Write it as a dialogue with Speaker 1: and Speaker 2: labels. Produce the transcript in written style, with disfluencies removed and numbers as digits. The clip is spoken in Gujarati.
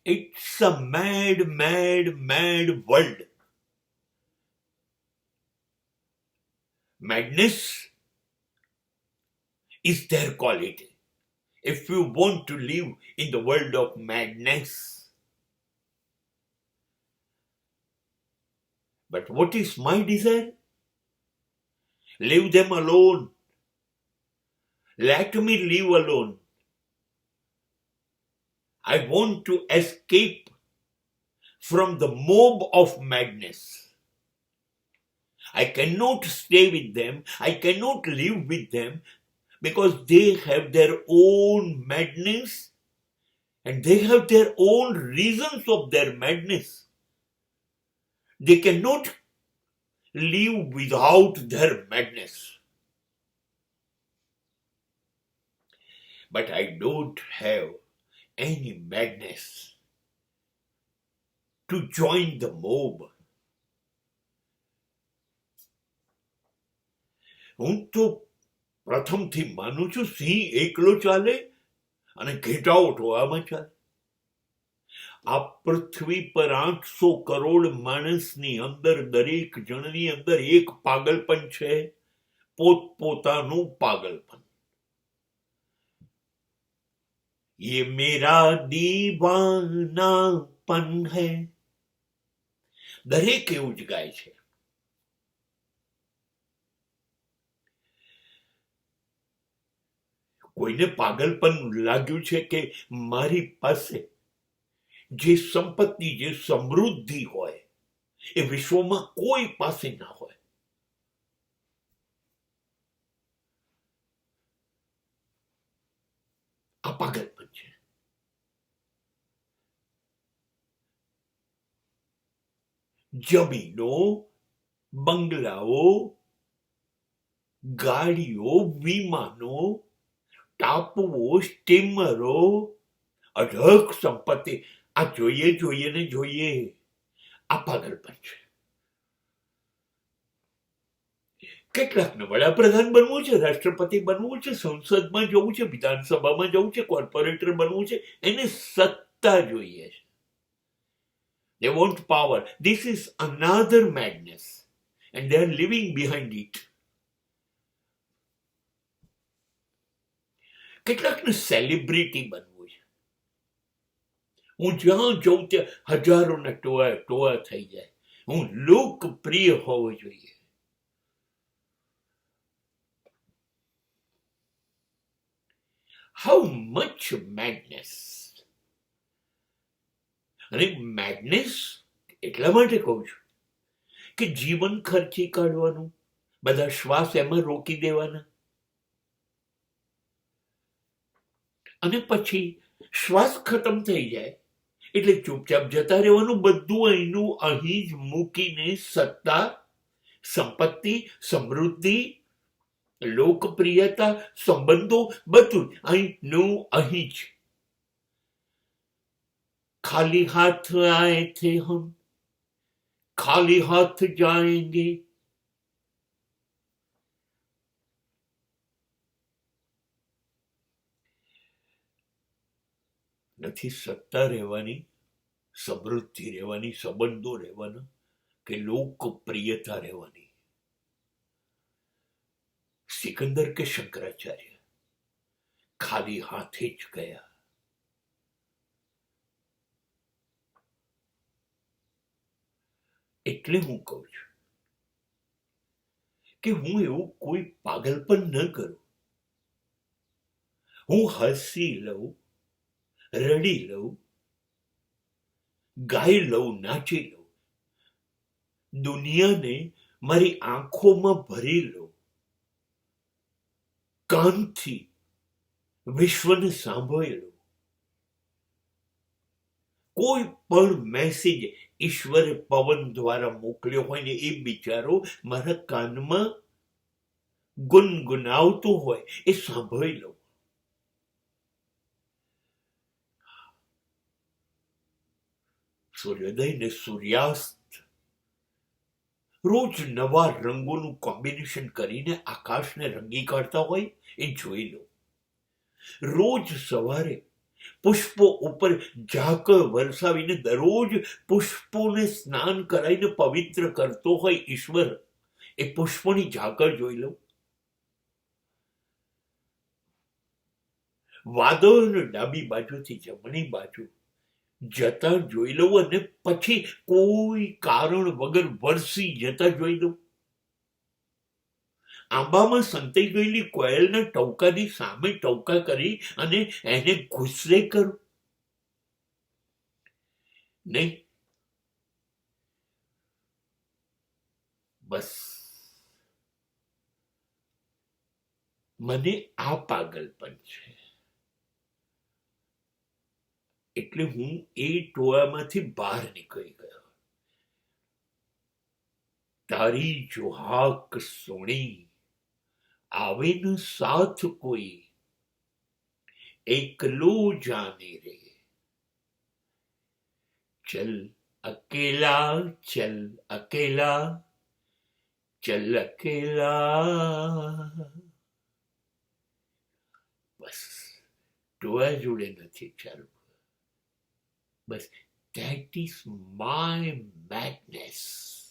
Speaker 1: It's a mad, mad, mad world. Madness is their quality. If you want to live in the world of madness. But what is my desire? Leave them alone. Let me live alone. I want to escape from the mob of madness. I cannot stay with them. I cannot live with them because they have their own madness and they have their own reasons of their madness. They cannot live without their madness. But I don't have any madness to join the mob. હું તો પ્રથમથી માનું છું સિંહ એકલો ચાલે અને ઘેટાઓ ટોળામાં ચાલે. આ પૃથ્વી પર 800 કરોડ માણસની અંદર દરેક જણની અંદર એક પાગલપન છે, પોતપોતાનું પાગલપન. ये मेरा दीवानापन है. દરેક એવું જ ગાય છે. કોઈને પાગલપન લાગ્યું છે કે મારી પાસે જે સંપત્તિ, જે સમૃદ્ધિ હોય એ વિશ્વમાં કોઈ પાસે ના હોય. આ પાગલપન છે. જમીનો, બંગલાઓ, ગાડીઓ, વિમાનો, ટાપુઓ, સ્ટીમરો, અઢળક સંપત્તિ, આ જોઈએ જોઈએ ને જોઈએ. આ પાગલપન છે. કેટલાકને વડાપ્રધાન બનવું છે, રાષ્ટ્રપતિ બનવું છે, સંસદમાં જવું છે, વિધાનસભામાં જવું છે, કોર્પોરેટર બનવું છે, એને સત્તા જોઈએ છે. They want power. This is another madness and they are living behind it. કેટલાકને સેલિબ્રિટી બનવું છે. હું જ્યાં જઉં ત્યાં હજારોના ટોળા થઈ જાય. હું લોકપ્રિય હોવો જોઈએ. How much madness! અને મેડનેસ એટલા માટે કહું છું કે જીવન ખર્ચી કાઢવાનું, બધા શ્વાસ એમાં રોકી દેવાના અને પછી શ્વાસ ખતમ થઈ જાય એટલે ચૂપચાપ જતા રહેવાનું. બધું અહીંનું અહીં જ મૂકીને સત્તા, સંપત્તિ, સમૃદ્ધિ, લોકપ્રિયતા, સંબંધો બધું અહીંનું અહીં જ. खाली हाथ आए थे हम, खाली हाथ जाएंगे. નથી સત્તા રહેવાની, સમૃદ્ધિ રહેવાની, સંબંધો રહેવાના કે લોકપ્રિયતા રહેવાની. સિકંદર કે શંકરાચાર્ય ખાલી હાથે જ ગયા. એટલે હું કહું છું કે હું એવું કોઈ પાગલપન ન કરું. હું હસી લઉં, રડી લઉં, ગાઈ લઉં, નાચી લઉં, દુનિયાને મારી આંખોમાં ભરી લઉં, કાનથી વિશ્વને સાંભળી લઉં. કોઈ પણ મેસેજ ઈશ્વરે પવન દ્વારા મોકલ્યો હોય ને એ બિચારો મારા કાનમાં ગુનગુનાવતો હોય એ સાંભળી લઉં. સૂર્યોદય ને સૂર્યાસ્ત રોજ નવા રંગોનું કોમ્બિનેશન કરીને આકાશને રંગી કાઢતા હોય એ જોઈ લો. રોજ સવારે પુષ્પો ઉપર ઝાકળ વરસાવીને દરરોજ પુષ્પોને સ્નાન કરાવીને પવિત્ર કરતો હોય ઈશ્વર, એ પુષ્પોની ઝાકળ જોઈ લો. વાદળ ડાબી બાજુથી જમણી બાજુ જતા જોઈ લઉં અને પછી કોઈ કારણ વગર વરસી જતા જોઈ લઉં. આંબામાં સંતાઈ ગયેલી કોયલના ટવકાની સામે ટવકા કરી અને એને ગુસ્સે કરું નહીં. બસ મને આ પાગલપન છે. એટલે હું એ ટોળામાંથી બહાર નીકળી ગયો. તારી જો હાક સુણી આવે ન સાથ કોઈ, એકલો જાને રે. ચલ અકેલા, ચલ અકેલા, ચલ અકેલા. બસ ટોળા જોડે નથી ચાલવું. બસ that is my madness.